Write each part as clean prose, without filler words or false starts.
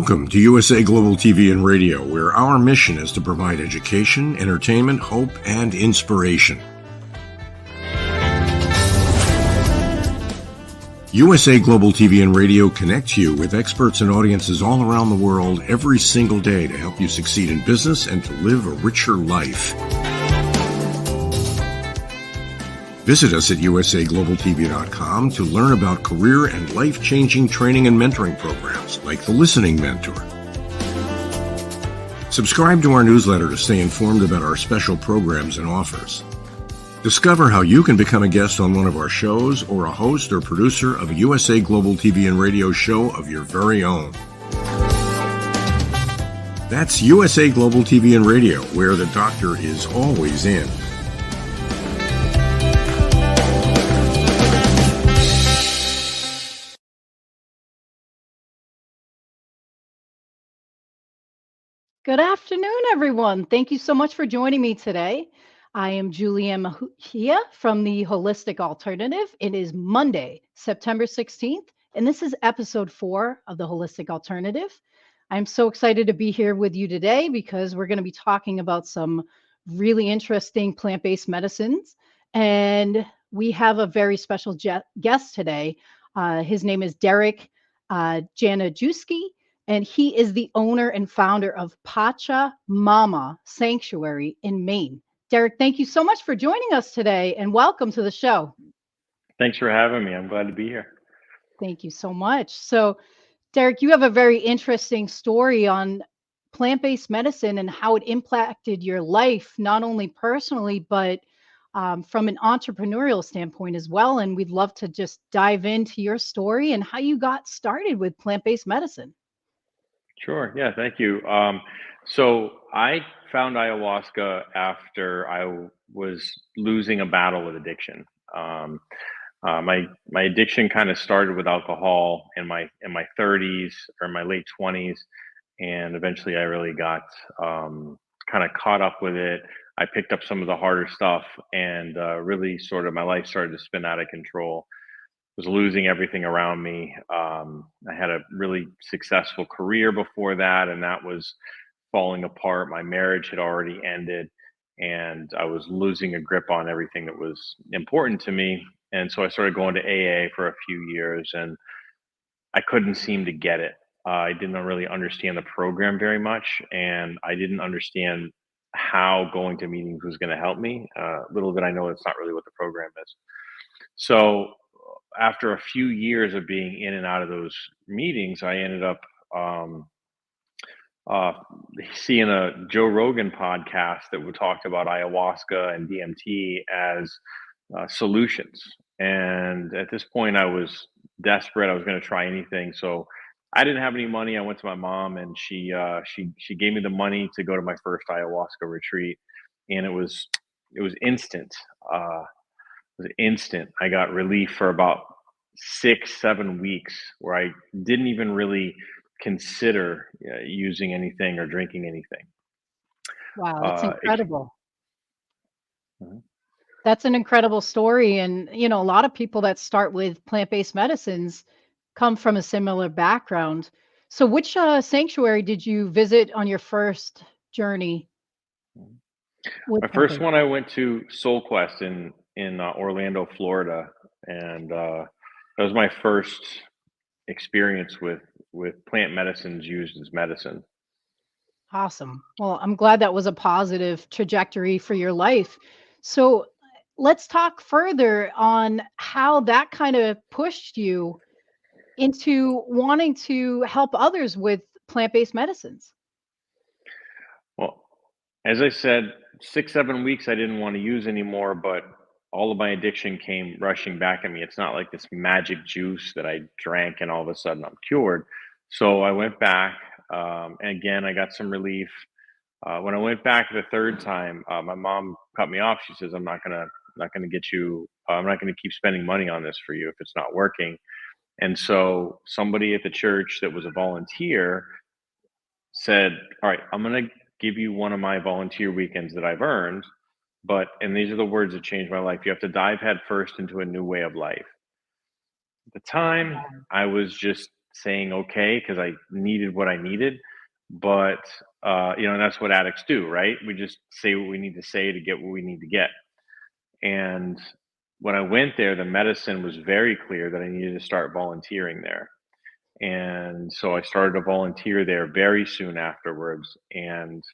Welcome to USA Global TV and Radio, where our mission is to provide education, entertainment, hope, and inspiration. USA Global TV and Radio connects you with experts and audiences all around the world every single day to help you succeed in business and to live a richer life. Visit us at usaglobaltv.com to learn about career and life-changing training and mentoring programs like the Listening Mentor. Subscribe to our newsletter to stay informed about our special programs and offers. Discover how you can become a guest on one of our shows or a host or producer of a USA Global TV and Radio show of your very own. That's USA Global TV and Radio, where the doctor is always in. Good afternoon, everyone. Thank you so much for joining me today. I am Jacalyn Mejia from the Holistic Alternative. It is Monday, September 16th, and this is episode 4 of the Holistic Alternative. I'm so excited to be here with you today because we're going to be talking about some really interesting plant-based medicines. And we have a very special guest today. His name is Derek Januszewski. And he is the owner and founder of Pachamama Sanctuary in Maine. Derek, thank you so much for joining us today and welcome to the show. Thanks for having me. I'm glad to be here. Thank you so much. So, Derek, you have a very interesting story on plant-based medicine and how it impacted your life, not only personally, but from an entrepreneurial standpoint as well. And we'd love to just dive into your story and how you got started with plant-based medicine. Sure. Yeah. Thank you. So I found ayahuasca after I was losing a battle with addiction. My addiction kind of started with alcohol in my 30s or my late 20s, and eventually I really got kind of caught up with it. I picked up some of the harder stuff, and really sort of my life started to spin out of control. Was losing everything around me. I had a really successful career before that, and that was falling apart. My marriage had already ended, and I was losing a grip on everything that was important to me. And so I started going to AA for a few years, and I couldn't seem to get it. I didn't really understand the program very much, and I didn't understand how going to meetings was going to help me. Little did I know it's not really what the program is. So after a few years of being in and out of those meetings, I ended up seeing a Joe Rogan podcast that would talk about ayahuasca and DMT as solutions. And at this point, I was desperate. I was going to try anything. So I didn't have any money. I went to my mom, and she gave me the money to go to my first ayahuasca retreat, and it was instant. Was instant. I got relief for about 6-7 weeks where I didn't even really consider using anything or drinking anything. Wow, that's incredible. That's an incredible story. And, you know, a lot of people that start with plant-based medicines come from a similar background. So which sanctuary did you visit on your first journey? My first one, I went to Soul Quest in Orlando, Florida, and that was my first experience with plant medicines used as medicine. Awesome. Well, I'm glad that was a positive trajectory for your life. So let's talk further on how that kind of pushed you into wanting to help others with plant-based medicines. Well, as I said, 6-7 weeks I didn't want to use anymore, but all of my addiction came rushing back at me. It's not like this magic juice that I drank and all of a sudden I'm cured. So I went back, and again, I got some relief. When I went back the third time, my mom cut me off. She says, I'm not gonna get you, I'm not gonna keep spending money on this for you if it's not working. And so somebody at the church that was a volunteer said, all right, I'm gonna give you one of my volunteer weekends that I've earned. But, and these are the words that changed my life, you have to dive head first into a new way of life. At the time, I was just saying okay because I needed what I needed. But and that's what addicts do, right? We just say what we need to say to get what we need to get. And when I went there, the medicine was very clear that I needed to start volunteering there. And so I started to volunteer there very soon afterwards. And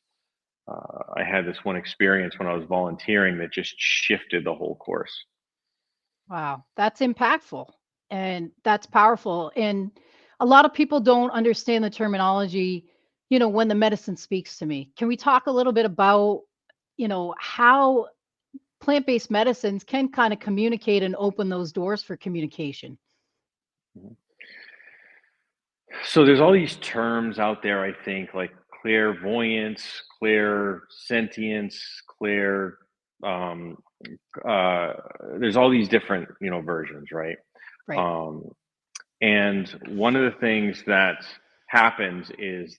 I had this one experience when I was volunteering that just shifted the whole course. Wow, that's impactful and that's powerful. And a lot of people don't understand the terminology, when the medicine speaks to me. Can we talk a little bit about, how plant-based medicines can kind of communicate and open those doors for communication? Mhm. So there's all these terms out there, I think, like clairvoyance, clair sentience, clair. Um, uh, there's all these different, versions, right? Right. Um, and one of the things that happens is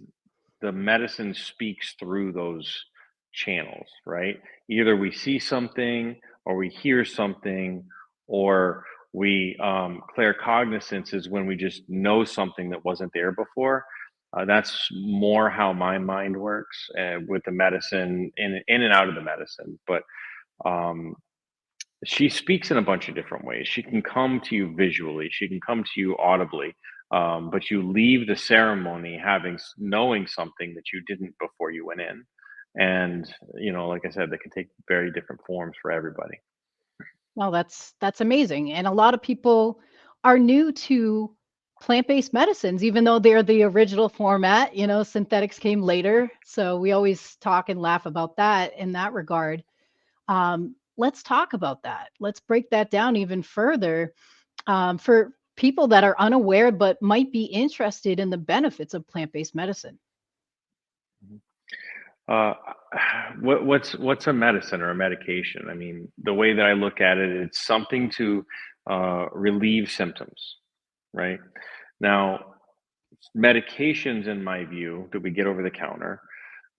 the medicine speaks through those channels, right? Either we see something or we hear something, or we claircognizance is when we just know something that wasn't there before. That's more how my mind works with the medicine in and out of the medicine. But um, she speaks in a bunch of different ways. She can come to you visually, she can come to you audibly, but you leave the ceremony knowing something that you didn't before you went in. And like I said, they can take very different forms for everybody. Well, that's amazing. And a lot of people are new to plant-based medicines, even though they're the original format. Synthetics came later. So we always talk and laugh about that in that regard. Let's talk about that. Let's break that down even further for people that are unaware but might be interested in the benefits of plant-based medicine. Uh, what's a medicine or a medication? I mean, the way that I look at it, it's something to relieve symptoms, right? Now, medications, in my view, that we get over the counter,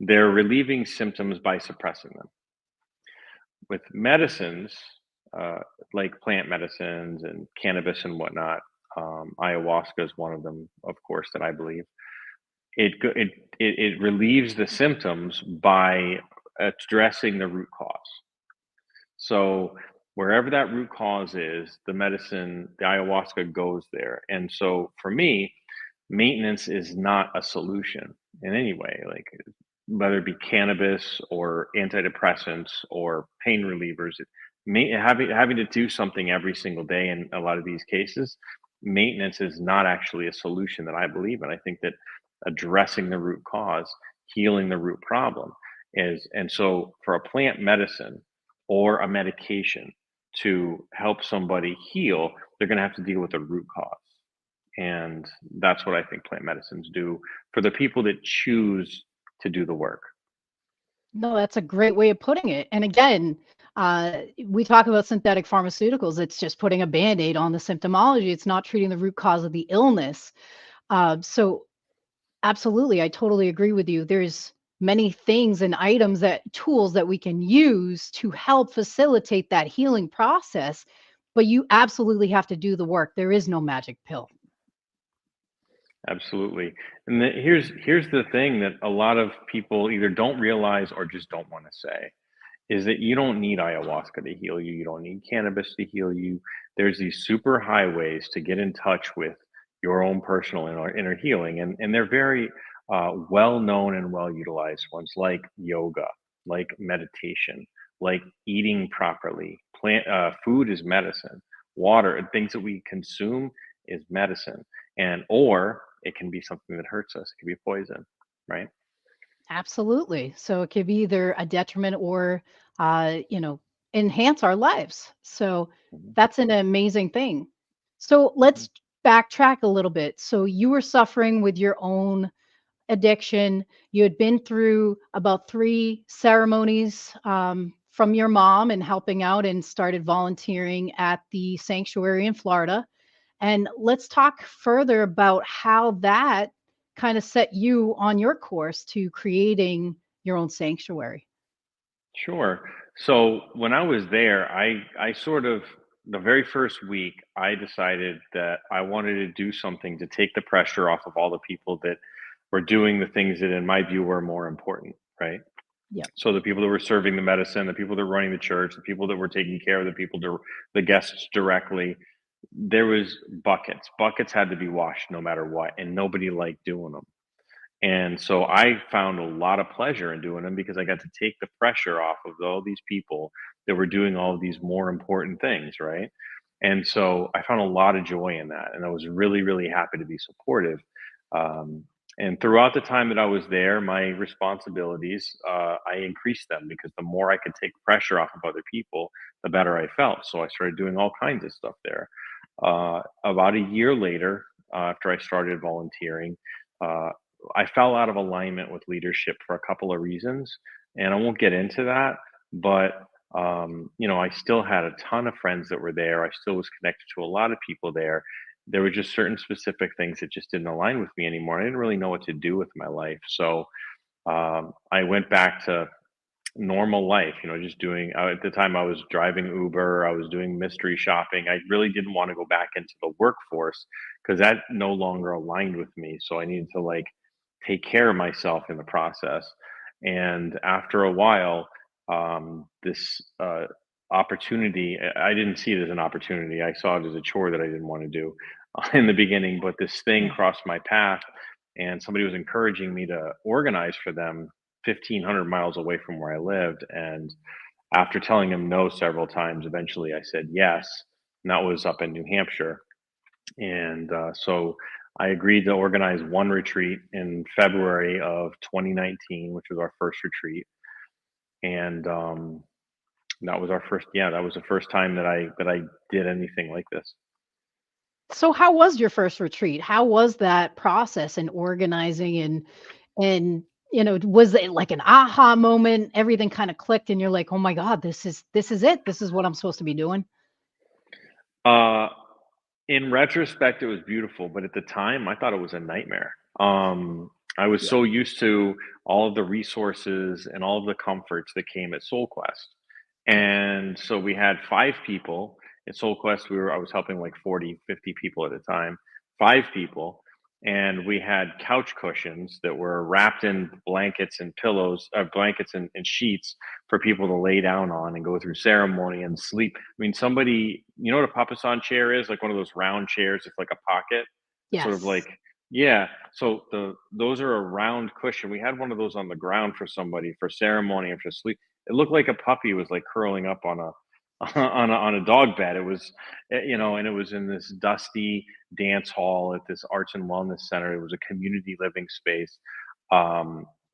they're relieving symptoms by suppressing them. With medicines, uh, like plant medicines and cannabis and whatnot, ayahuasca is one of them, of course, that I believe. It relieves the symptoms by addressing the root cause. So wherever that root cause is, the medicine, the ayahuasca goes there. And so for me, maintenance is not a solution in any way, like whether it be cannabis or antidepressants or pain relievers. Having to do something every single day in a lot of these cases, maintenance is not actually a solution that I believe in. I think that addressing the root cause, healing the root problem is, and so for a plant medicine or a medication to help somebody heal, they're going to have to deal with the root cause. And that's what I think plant medicines do for the people that choose to do the work. No, that's a great way of putting it. And again, we talk about synthetic pharmaceuticals. It's just putting a band-aid on the symptomology. It's not treating the root cause of the illness. So absolutely, I totally agree with you. There's many things and items tools that we can use to help facilitate that healing process, but you absolutely have to do the work. There is no magic pill. Absolutely. And here's the thing that a lot of people either don't realize or just don't want to say is that you don't need ayahuasca to heal you. You don't need cannabis to heal you. There's these super highways to get in touch with your own personal inner healing, and they're very well known and well utilized ones, like yoga, like meditation, like eating properly. Food is medicine. Water and things that we consume is medicine, and or it can be something that hurts us. It can be poison, right? Absolutely. So it could be either a detriment or, uh, you know, enhance our lives. So Mhm, that's an amazing thing. So mhm. let's backtrack a little bit. So you were suffering with your own addiction. You had been through about 3 ceremonies from your mom and helping out and started volunteering at the sanctuary in Florida. And let's talk further about how that kind of set you on your course to creating your own sanctuary. Sure. So when I was there, I sort of the very first week, I decided that I wanted to do something to take the pressure off of all the people that were doing the things that, in my view, were more important, right? Yep. So the people that were serving the medicine, the people that were running the church, the people that were taking care of the people, the guests directly, there was buckets. Buckets had to be washed no matter what, and nobody liked doing them. And so I found a lot of pleasure in doing them because I got to take the pressure off of all these people that were doing all of these more important things, right? And so I found a lot of joy in that, and I was really, really happy to be supportive. Um, and throughout the time that I was there, my responsibilities, I increased them because the more I could take pressure off of other people, the better I felt. So I started doing all kinds of stuff there. About a year later, after I started volunteering, uh, I fell out of alignment with leadership for a couple of reasons, and I won't get into that. But I still had a ton of friends that were there. I still was connected to a lot of people there. There were just certain specific things that just didn't align with me anymore. I didn't really know what to do with my life, so I went back to normal life, just doing at the time I was driving Uber, I was doing mystery shopping. I really didn't want to go back into the workforce because that no longer aligned with me. So I needed to like take care of myself in the process. And after a while, this opportunity, I didn't see it as an opportunity. I saw it as a chore that I didn't want to do in the beginning, but this thing Yeah. crossed my path and somebody was encouraging me to organize for them 1,500 miles away from where I lived. And after telling him no several times, eventually I said yes. And that was up in New Hampshire. And so I agreed to organize one retreat in February of 2019, which was our first retreat. And that was our first, yeah, that was the first time that I did anything like this. So how was your first retreat? How was that process and organizing and was it like an aha moment? Everything kind of clicked and you're like, "Oh my God, this is it. This is what I'm supposed to be doing." Uh, in retrospect, it was beautiful, but at the time, I thought it was a nightmare. I was Yeah. so used to all of the resources and all of the comforts that came at SoulQuest. And so we had five people at SoulQuest. I was helping like 40, 50 people at a time, five people. And we had couch cushions that were wrapped in blankets and pillows, blankets and sheets for people to lay down on and go through ceremony and sleep. I mean, somebody, you know what a papasan chair is? Like one of those round chairs, it's like a pocket. It's sort of like, Yes. yeah. So those are a round cushion. We had one of those on the ground for somebody for ceremony and for sleep. It looked like a puppy was like curling up on a on a dog bed. It was, and it was in this dusty dance hall at this arts and wellness center. It was a community living space.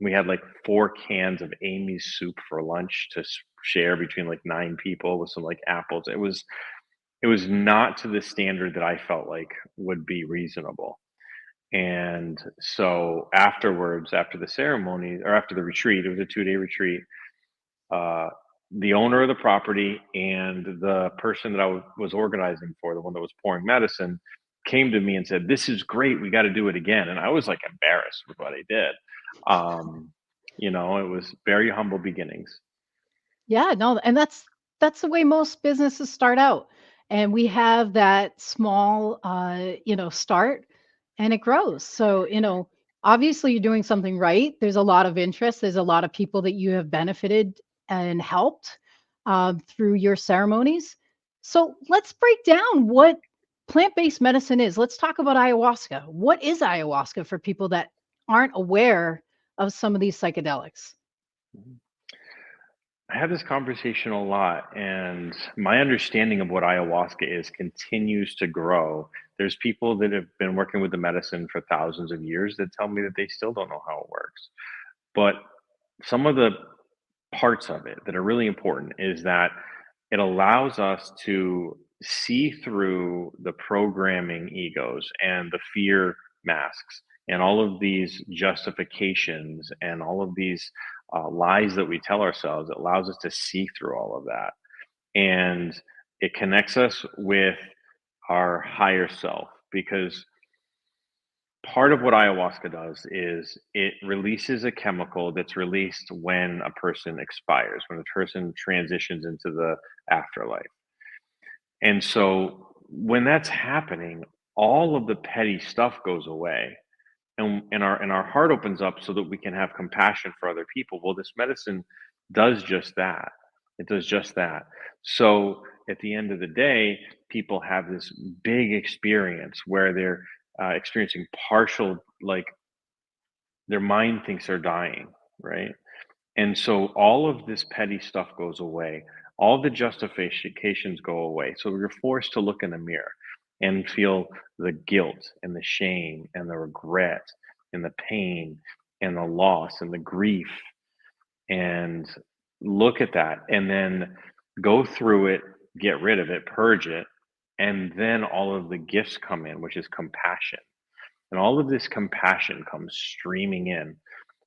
We had like 4 cans of Amy's soup for lunch to share between like 9 people with some like apples. It was not to the standard that I felt like would be reasonable. And so afterwards, after the ceremony or after the retreat, it was a 2-day retreat. Uh, the owner of the property and the person that was organizing for, the one that was pouring medicine, came to me and said, "This is great. We got to do it again." And I was like embarrassed with what I did. Um, it was very humble beginnings. Yeah, no, and that's the way most businesses start out. And we have that small start and it grows. So, obviously you're doing something right. There's a lot of interest. There's a lot of people that you have benefited and helped through your ceremonies. So let's break down what plant-based medicine is. Let's talk about ayahuasca. What is ayahuasca for people that aren't aware of some of these psychedelics? I have this conversation a lot, and my understanding of what ayahuasca is continues to grow. There's people that have been working with the medicine for thousands of years that tell me that they still don't know how it works. But some of the parts of it that are really important is that it allows us to see through the programming egos and the fear masks and all of these justifications and all of these lies that we tell ourselves. It allows us to see through all of that, and it connects us with our higher self because part of what ayahuasca does is it releases a chemical that's released when a person expires, when a person transitions into the afterlife. And so when that's happening, all of the petty stuff goes away, and our heart opens up so that we can have compassion for other people. Well, this medicine does just that. It does just that. So at the end of the day, people have this big experience where they're experiencing partial, like their mind thinks they're dying, right? And so all of this petty stuff goes away. All the justifications go away. So you're forced to look in the mirror and feel the guilt and the shame and the regret and the pain and the loss and the grief, and look at that and then go through it, get rid of it, purge it. And then all of the gifts come in, which is compassion. And all of this compassion comes streaming in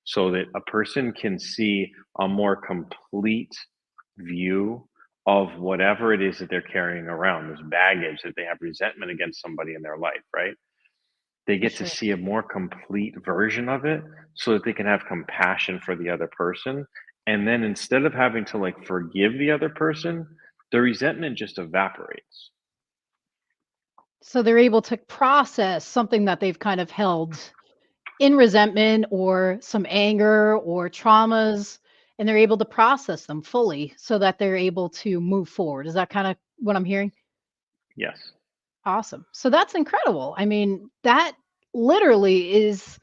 so that a person can see a more complete view of whatever it is that they're carrying around, this baggage that they have resentment against somebody in their life, right? They For get to sure. see a more complete version of it so that they can have compassion for the other person. And then instead of having to like forgive the other person, the resentment just evaporates. So they're able to process something that they've kind of held in resentment or some anger or traumas, and they're able to process them fully so that they're able to move forward. Is that kind of what I'm hearing? Yes. Awesome. So that's incredible. I mean, that literally is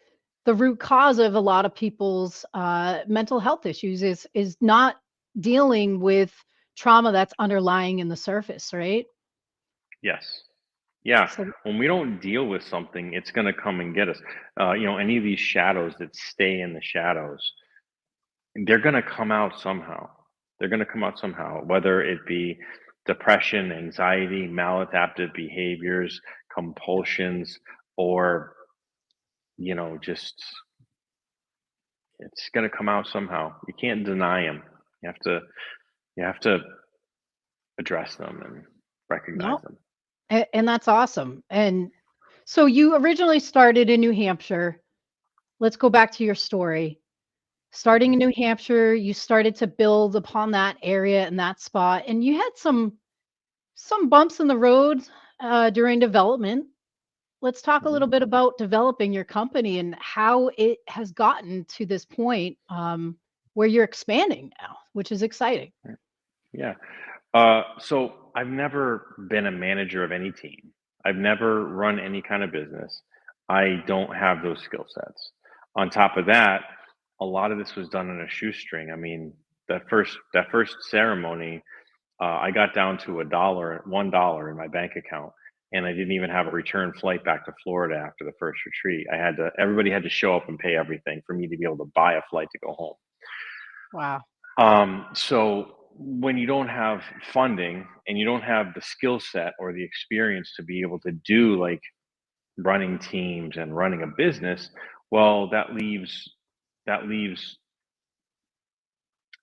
the root cause of a lot of people's mental health issues is not dealing with trauma that's underlying in the surface, right? Yes. Yeah, So when we don't deal with something, it's going to come and get us. Any of these shadows that stay in the shadows, they're going to come out somehow. They're going to come out somehow, whether it be depression, anxiety, maladaptive behaviors, compulsions, or, just it's going to come out somehow. You can't deny them. You have to, you have to address them and recognize no, them. and that's awesome. And so you originally started in New Hampshire. Let's go back to your story. Starting in New Hampshire, you started to build upon that area and that spot, and you had some bumps in the road during development. Let's talk a Mhm. little bit about developing your company and how it has gotten to this point where you're expanding now, which is exciting. Yeah. So I've never been a manager of any team. I've never run any kind of business. I don't have those skill sets. On top of that, a lot of this was done on a shoestring. I mean, that first ceremony, I got down to $1 in my bank account, and I didn't even have a return flight back to Florida after the first retreat. Everybody had to show up and pay everything for me to be able to buy a flight to go home. Wow. So when you don't have funding and you don't have the skill set or the experience to be able to do like running teams and running a business, well, that leaves that leaves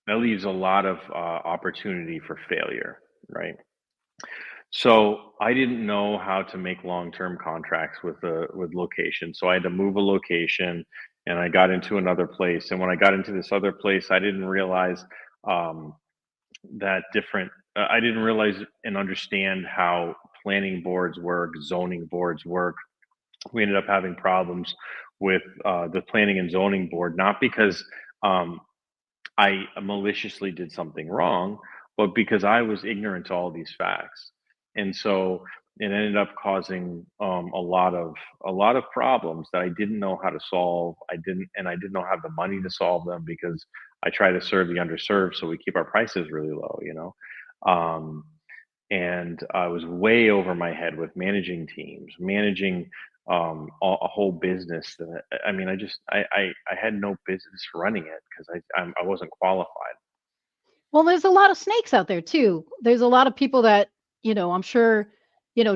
a lot of opportunity for failure, right? So I didn't know how to make long-term contracts with location. So I had to move a location, and I got into another place. And when I got into this other place, I didn't realize um, I didn't realize and understand how planning boards work, zoning boards work. We ended up having problems with the planning and zoning board, not because um, I maliciously did something wrong, but because I was ignorant to all these facts. And so it ended up causing a lot of problems that I didn't know how to solve. I didn't know how the money to solve them because I try to serve the underserved, so we keep our prices really low. Um, and I was way over my head with managing teams, managing a whole business. That I mean, I had no business running it because I wasn't qualified. Well, there's a lot of snakes out there too. There's a lot of people that, I'm sure,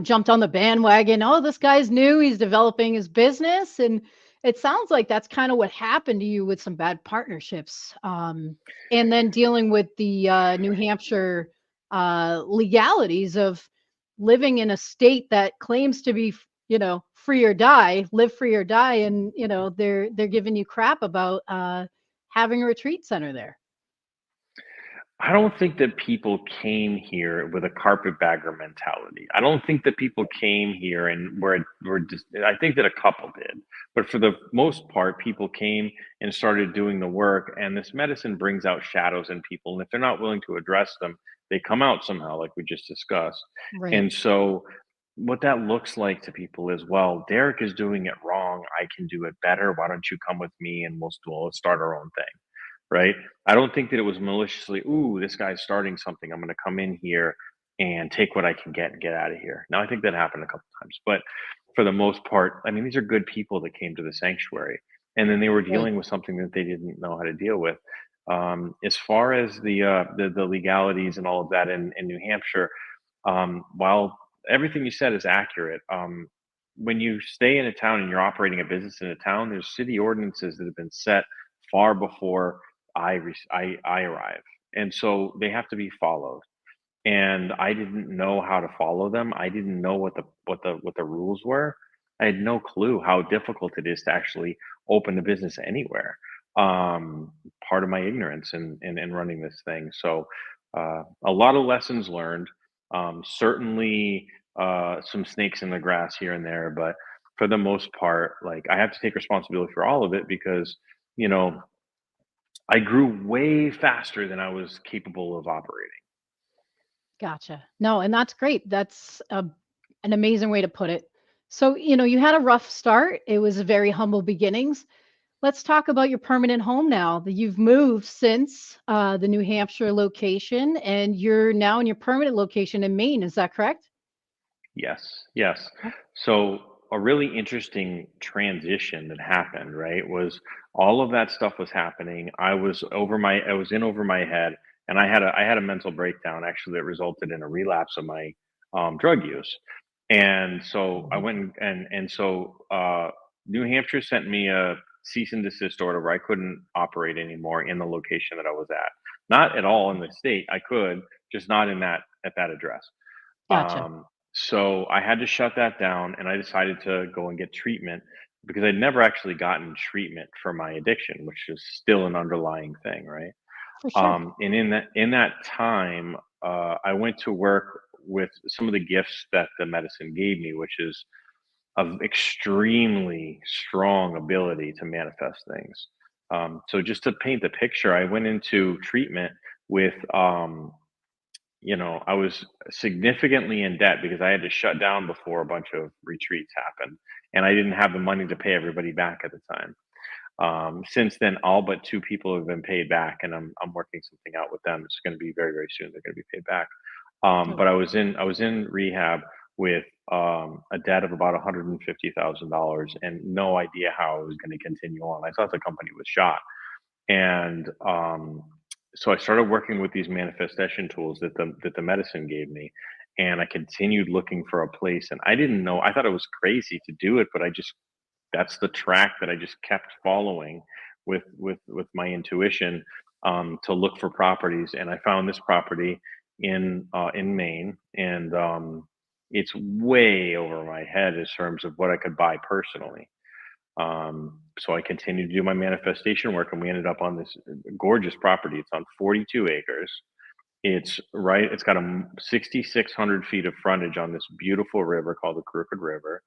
jumped on the bandwagon. Oh, this guy's new. He's developing his business. And it sounds like that's kind of what happened to you with some bad partnerships. And then dealing with the New Hampshire legalities of living in a state that claims to be, free or die, live free or die. And, they're giving you crap about having a retreat center there. I don't think that people came here with a carpetbagger mentality. I don't think that people came here and were just, I think that a couple did, but for the most part, people came and started doing the work. And this medicine brings out shadows in people. And if they're not willing to address them, they come out somehow, like we just discussed. Right. And so, what that looks like to people is, well, Derek is doing it wrong. I can do it better. Why don't you come with me and let's start our own thing, right? I don't think that it was maliciously, ooh, this guy's starting something. I'm going to come in here and take what I can get and get out of here. Now, I think that happened a couple times, but for the most part, I mean, these are good people that came to the sanctuary, and then they were Right. dealing with something that they didn't know how to deal with. As far as the legalities and all of that in New Hampshire, while everything you said is accurate, when you stay in a town and you're operating a business in a town, there's city ordinances that have been set far before I arrive, and so they have to be followed. And I didn't know how to follow them. I didn't know what the rules were. I had no clue how difficult it is to actually open a business anywhere. Part of my ignorance in running this thing. So a lot of lessons learned. Certainly some snakes in the grass here and there, but for the most part, like I have to take responsibility for all of it because you know I grew way faster than I was capable of operating. Gotcha. No, and that's great. That's an amazing way to put it. So, you had a rough start. It was very humble beginnings. Let's talk about your permanent home now that you've moved since the New Hampshire location, and you're now in your permanent location in Maine. Is that correct? Yes, yes. Oh, So a really interesting transition that happened, right, was all of that stuff was happening. I was in over my head, and I had a mental breakdown actually that resulted in a relapse of my drug use. And so I mhm. went and New Hampshire sent me a cease and desist order where I couldn't operate anymore in the location that I was at. Not at all in the state. I could, just not in that at that address. Gotcha. So I had to shut that down and I decided to go and get treatment because I'd never actually gotten treatment for my addiction, which is still an underlying thing, right? For sure. And in that time, I went to work with some of the gifts that the medicine gave me, which is of extremely strong ability to manifest things. So just to paint the picture, I went into treatment with I was significantly in debt because I had to shut down before a bunch of retreats happened, and I didn't have the money to pay everybody back at the time. Since then, all but two people have been paid back, and I'm working something out with them. It's going to be very very soon. They're going to be paid back. Oh, But I was in rehab with a debt of about $150,000 and no idea how I was going to continue on. I thought the company was shot, and so I started working with these manifestation tools that the medicine gave me, and I continued looking for a place. And I didn't know. I thought it was crazy to do it, but I just that's the track that I just kept following with my intuition to look for properties. And I found this property in Maine, and it's way over my head in terms of what I could buy personally. So I continued to do my manifestation work, and we ended up on this gorgeous property. It's on 42 acres. It's got 6,600 feet of frontage on this beautiful river called the Crooked River.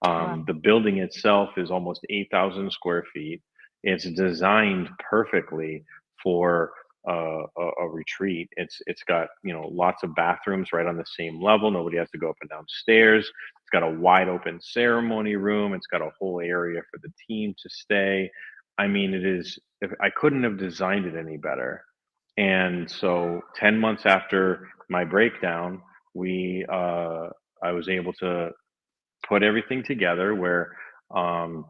wow. The building itself is almost 8,000 square feet. It's designed perfectly for a retreat. It's got lots of bathrooms right on the same level. Nobody has to go up and down stairs. It's got a wide open ceremony room. It's got a whole area for the team to stay. I mean, it is. I couldn't have designed it any better. And so 10 months after my breakdown, we I was able to put everything together where um,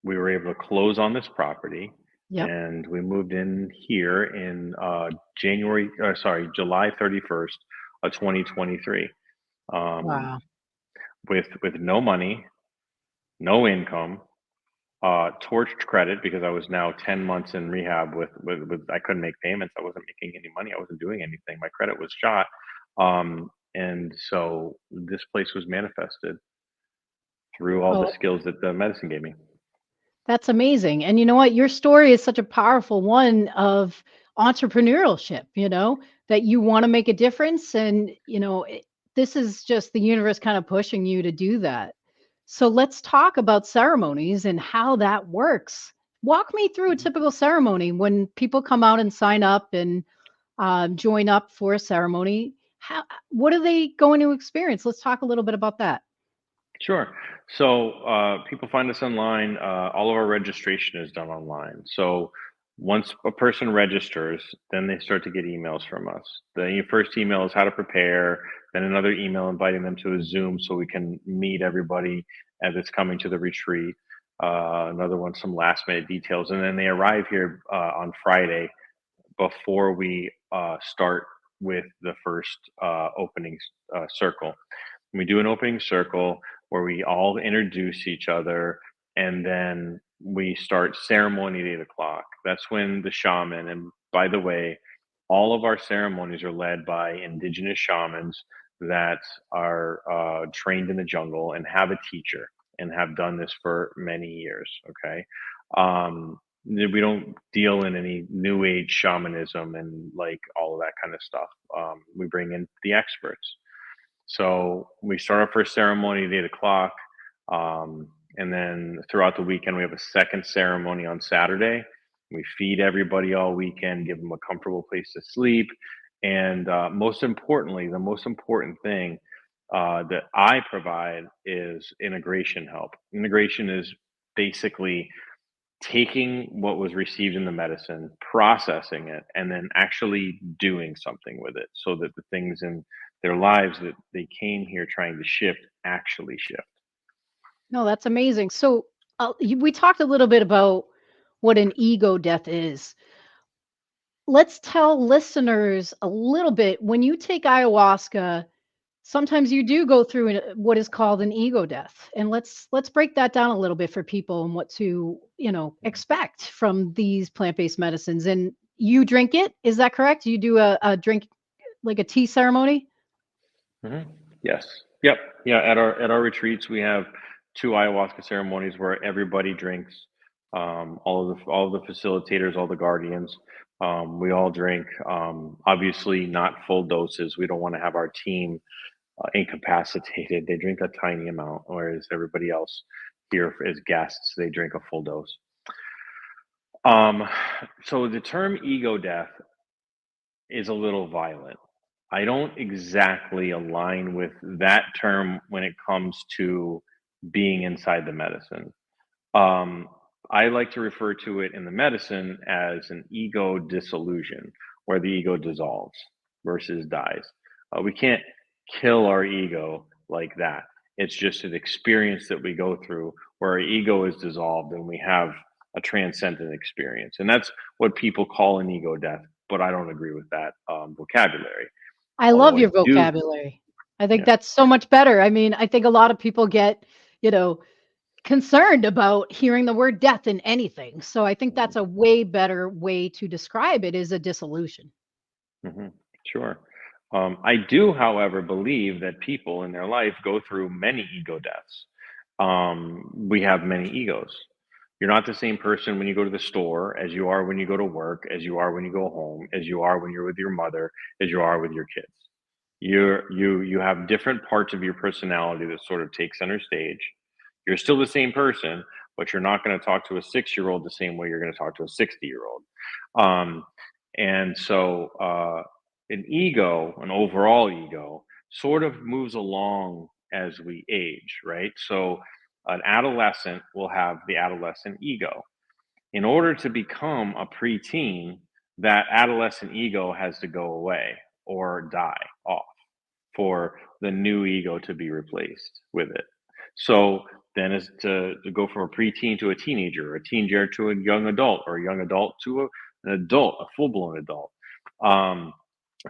we were able to close on this property, Yep. and we moved in here in July 31st of 2023, um, Wow. with no money, no income, torched credit because I was now 10 months in rehab with I couldn't make payments. I wasn't making any money. I wasn't doing anything. My credit was shot. And so this place was manifested through all the Well, skills that the medicine gave me. that's amazing. And you know what? Your story is such a powerful one of entrepreneurship, that you want to make a difference. And, this is just the universe kind of pushing you to do that. So let's talk about ceremonies and how that works. Walk me through a typical ceremony when people come out and sign up and join up for a ceremony. What are they going to experience? Let's talk a little bit about that. Sure. So people find us online. All of our registration is done online. So once a person registers, then they start to get emails from us. The first email is how to prepare, then another email inviting them to a Zoom so we can meet everybody as it's coming to the retreat. Another one, some last minute details. And then they arrive here on Friday before we start with the first opening circle. We do an opening circle where we all introduce each other, and then we start ceremony at 8 o'clock. That's when the shaman, and by the way, all of our ceremonies are led by indigenous shamans that are trained in the jungle and have a teacher and have done this for many years. Okay. We don't deal in any new age shamanism and like all of that kind of stuff. We bring in the experts. So we start our first ceremony at 8 o'clock. And then throughout the weekend, we have a second ceremony on Saturday. We feed everybody all weekend, give them a comfortable place to sleep. And most importantly, the most important thing that I provide is integration help. Integration is basically taking what was received in the medicine, processing it, and then actually doing something with it so that the things in their lives that they came here trying to shift actually shift. No, that's amazing. So we talked a little bit about what an ego death is. Let's tell listeners a little bit. When you take ayahuasca, sometimes you do go through what is called an ego death, and let's break that down a little bit for people and what to expect from these plant-based medicines. And you drink it, is that correct? You do a drink, like a tea ceremony? Yes. Yep. Yeah. At our retreats, we have 2 ayahuasca ceremonies where everybody drinks. All of the facilitators, all the guardians, we all drink. Obviously, not full doses. We don't want to have our team incapacitated. They drink a tiny amount, whereas everybody else here as guests, they drink a full dose. So the term ego death is a little violent. I don't exactly align with that term when it comes to being inside the medicine. Um, I like to refer to it in the medicine as an ego dissolution, where the ego dissolves versus dies. We can't kill our ego like that. It's just an experience that we go through where our ego is dissolved and we have a transcendent experience. And that's what people call an ego death, but I don't agree with that vocabulary. I love Although I your do, vocabulary. I think yeah. that's so much better. I mean, I think a lot of people get, you know, concerned about hearing the word death in anything. So I think that's a way better way to describe it, is a dissolution. hmm Sure. I do, however, believe that people in their life go through many ego deaths. We have many egos. You're not the same person when you go to the store as you are when you go to work, as you are when you go home, as you are when you're with your mother, as you are with your kids. You have different parts of your personality that sort of take center stage. You're still the same person, but you're not going to talk to a 6-year-old the same way you're going to talk to a 60-year-old. Um, and so an ego, an overall ego, sort of moves along as we age, right? So an adolescent will have the adolescent ego. In order to become a preteen, that adolescent ego has to go away or die off for the new ego to be replaced with it. So then is to go from a preteen to a teenager, or a teenager to a young adult, or a young adult to an adult, a full-blown adult. Um,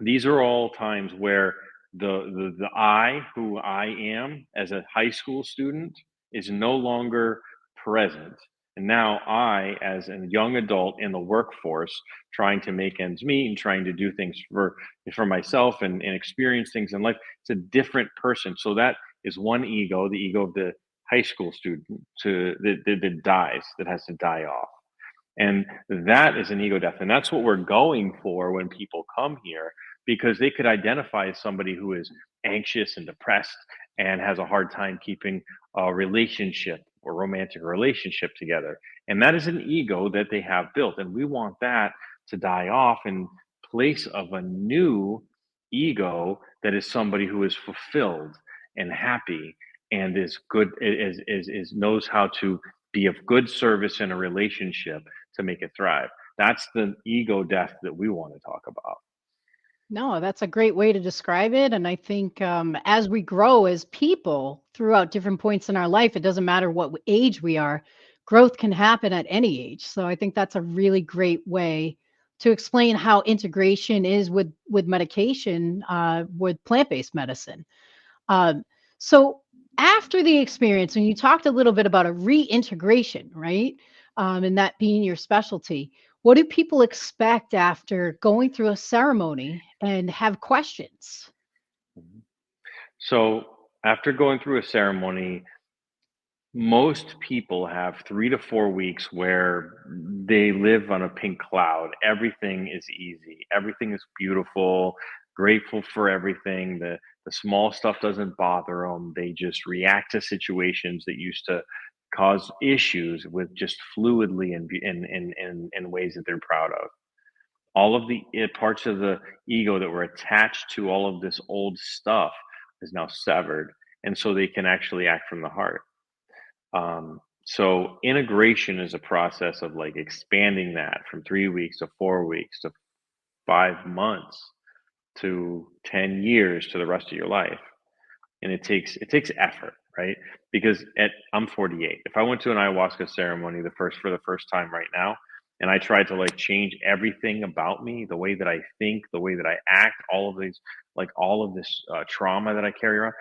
these are all times where the I, who I am as a high school student, is no longer present. And now I, as a young adult in the workforce, trying to make ends meet and trying to do things for myself and experience things in life, it's a different person. So that is one ego, the ego of the high school student that dies, that has to die off. And that is an ego death. And that's what we're going for when people come here, because they could identify as somebody who is anxious and depressed and has a hard time keeping a relationship or romantic relationship together. And that is an ego that they have built. And we want that to die off in place of a new ego that is somebody who is fulfilled and happy and is good, is knows how to be of good service in a relationship to make it thrive. That's the ego death that we want to talk about. No, that's a great way to describe it. And I think as we grow as people throughout different points in our life, it doesn't matter what age we are, growth can happen at any age. So I think that's a really great way to explain how integration is with medication, with plant-based medicine. Um, so after the experience, and you talked a little bit about a reintegration, right? And that being your specialty, what do people expect after going through a ceremony and have questions? So after going through a ceremony, most people have 3 to 4 weeks where they live on a pink cloud. Everything is easy. Everything is beautiful, grateful for everything. The small stuff doesn't bother them. They just react to situations that used to cause issues with just fluidly and in ways that they're proud of. All of the parts of the ego that were attached to all of this old stuff is now severed. And so they can actually act from the heart. So integration is a process of like expanding that from 3 weeks to 4 weeks to 5 months to 10 years to the rest of your life. And it takes effort, right? Because I'm 48. If I went to an ayahuasca ceremony for the first time right now, and I tried to like change everything about me, the way that I think, the way that I act, all of this trauma that I carry around,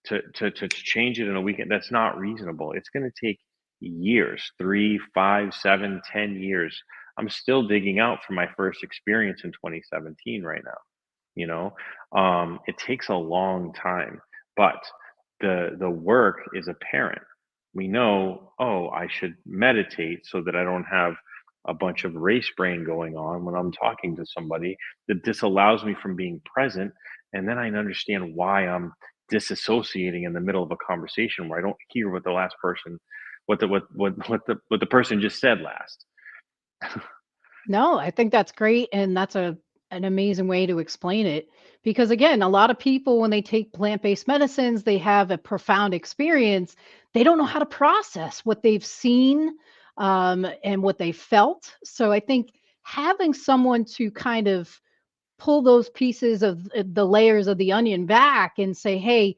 to change it in a weekend, that's not reasonable. It's going to take years, 3, 5, 7, 10 years. I'm still digging out from my first experience in 2017 right now. It takes a long time, but the work is apparent. We know, oh, I should meditate so that I don't have a bunch of race brain going on when I'm talking to somebody, that disallows me from being present. And then I understand why I'm disassociating in the middle of a conversation where I don't hear what the last person, what the person just said last. No, I think that's great, and that's an amazing way to explain it. Because again, a lot of people when they take plant-based medicines, they have a profound experience. They don't know how to process what they've seen and what they felt. So I think having someone to kind of pull those pieces of the layers of the onion back and say, hey,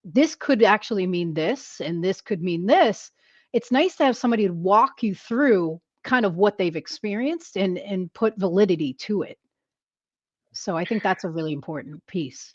this could actually mean this, and this could mean this. It's nice to have somebody to walk you through kind of what they've experienced and put validity to it. So I think that's a really important piece.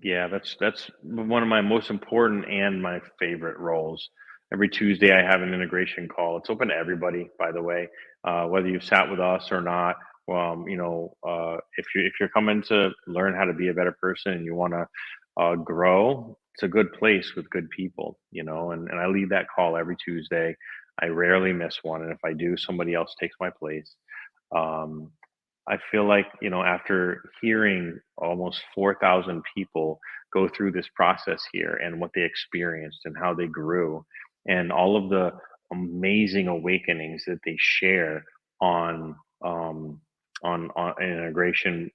Yeah, that's one of my most important and my favorite roles. Every Tuesday, I have an integration call. It's open to everybody, by the way, whether you've sat with us or not. If you're coming to learn how to be a better person and you want to grow, it's a good place with good people. And I lead that call every Tuesday. I rarely miss one, and if I do, somebody else takes my place. Um, I feel like, after hearing almost 4,000 people go through this process here and what they experienced and how they grew and all of the amazing awakenings that they share on on an integration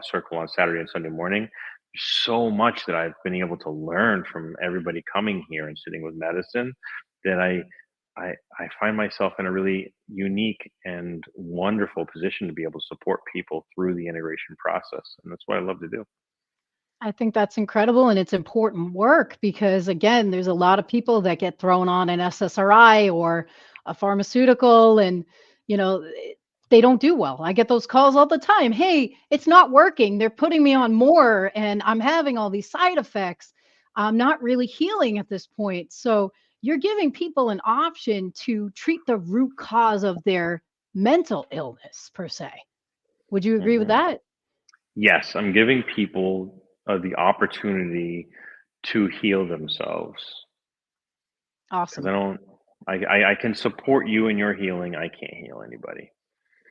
circle on Saturday and Sunday morning, so much that I've been able to learn from everybody coming here and sitting with medicine, that I find myself in a really unique and wonderful position to be able to support people through the integration process. And that's what I love to do. I think that's incredible and it's important work because again, there's a lot of people that get thrown on an SSRI or a pharmaceutical and you know they don't do well. I get those calls all the time. Hey, it's not working. They're putting me on more and I'm having all these side effects. I'm not really healing at this point. So you're giving people an option to treat the root cause of their mental illness per se. Would you agree with hmm that? Yes, I'm giving people the opportunity to heal themselves, because Awesome. I can support you in your healing. I can't heal anybody.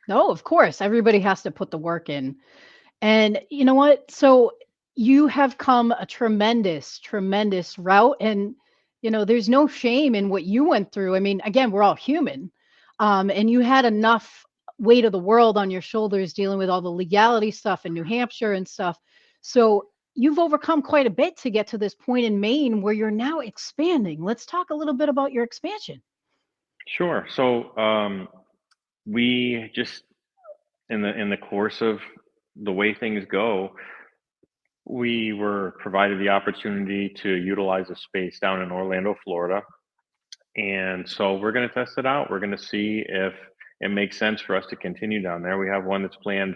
No, of course, everybody has to put the work in. And you know what? So you have come a tremendous, tremendous route. And, there's no shame in what you went through. I mean, again, we're all human. And you had enough weight of the world on your shoulders dealing with all the legality stuff in New Hampshire and stuff. So you've overcome quite a bit to get to this point in Maine where you're now expanding. Let's talk a little bit about your expansion. Sure. So we just in the course of the way things go, we were provided the opportunity to utilize a space down in Orlando, Florida. And so we're going to test it out. We're going to see if it makes sense for us to continue down there. We have one that's planned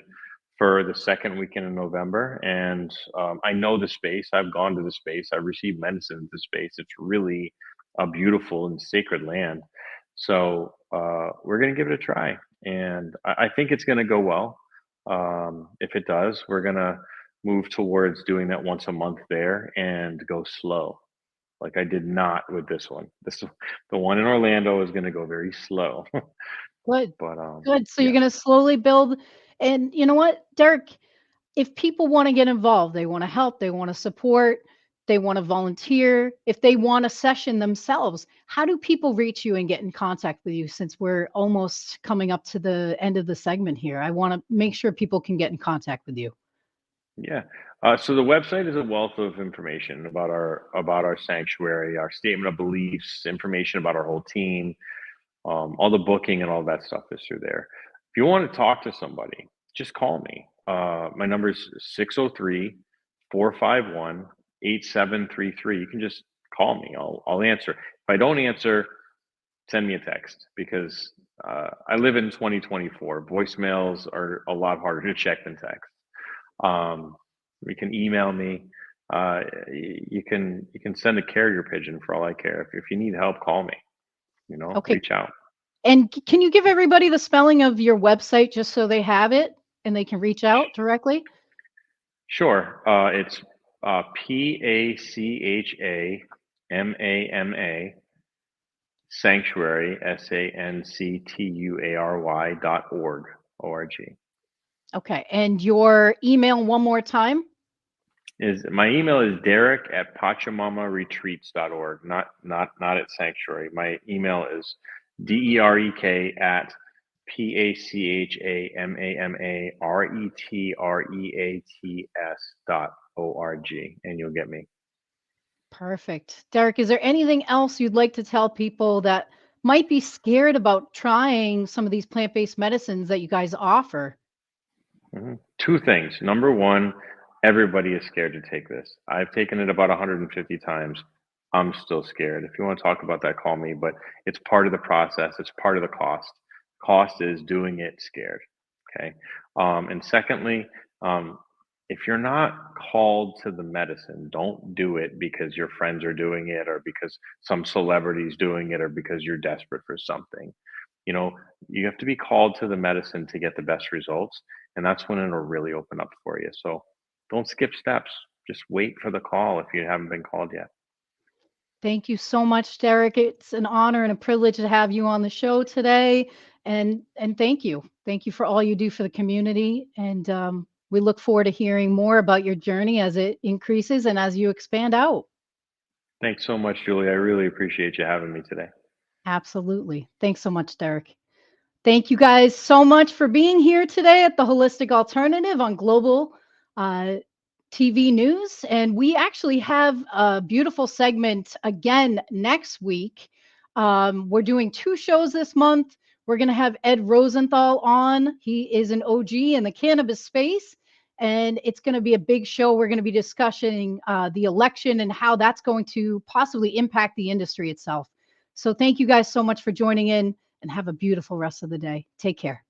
for the second weekend in November. And I know the space. I've gone to the space. I've received medicine at the space. It's really a beautiful and sacred land. So we're going to give it a try. And I think it's going to go well. If it does, we're going to move towards doing that once a month there and go slow. Like I did not with this one. The one in Orlando is going to go very slow. Good. But Good. So you're yeah, going to slowly build. And you know what, Derek? If people want to get involved, they want to help, they want to support, they want to volunteer, if they want a session themselves, how do people reach you and get in contact with you since we're almost coming up to the end of the segment here? I want to make sure people can get in contact with you. yeah. So the website is a wealth of information about our sanctuary, our statement of beliefs, information about our whole team, all the booking and all that stuff is through there. If you want to talk to somebody, just call me. My number is 603-451-8733. You can just call me. I'll answer. If I don't answer, send me a text because I live in 2024. Voicemails are a lot harder to check than text. You can email me. You can send a carrier pigeon for all I care. If you need help, call me. Okay. Reach out. And can you give everybody the spelling of your website just so they have it and they can reach out directly? Sure. It's PACHAMAMA sanctuary sanctuary.org. Okay. And your email one more time? My email is derek@pachamamaretreats.org, not at sanctuary. My email is derek@pachamamaretreats.org, and you'll get me. Perfect. Derek, is there anything else you'd like to tell people that might be scared about trying some of these plant-based medicines that you guys offer? Two things. Number one, everybody is scared to take this. I've taken it about 150 times. I'm still scared. If you want to talk about that, call me, but it's part of the process. It's part of the cost. Cost is doing it scared. Okay. And secondly, if you're not called to the medicine, don't do it because your friends are doing it or because some celebrity's doing it or because you're desperate for something. You know, you have to be called to the medicine to get the best results, and that's when it'll really open up for you. So don't skip steps. Just wait for the call if you haven't been called yet. Thank you so much, Derek. It's an honor and a privilege to have you on the show today. And thank you. Thank you for all you do for the community. And we look forward to hearing more about your journey as it increases and as you expand out. Thanks so much, Julie. I really appreciate you having me today. Absolutely. Thanks so much, Derek. Thank you guys so much for being here today at the Holistic Alternative on Global TV News. And we actually have a beautiful segment again next week. We're doing 2 shows this month. We're going to have Ed Rosenthal on. He is an OG in the cannabis space. And it's going to be a big show. We're going to be discussing the election and how that's going to possibly impact the industry itself. So thank you guys so much for joining in and have a beautiful rest of the day. Take care.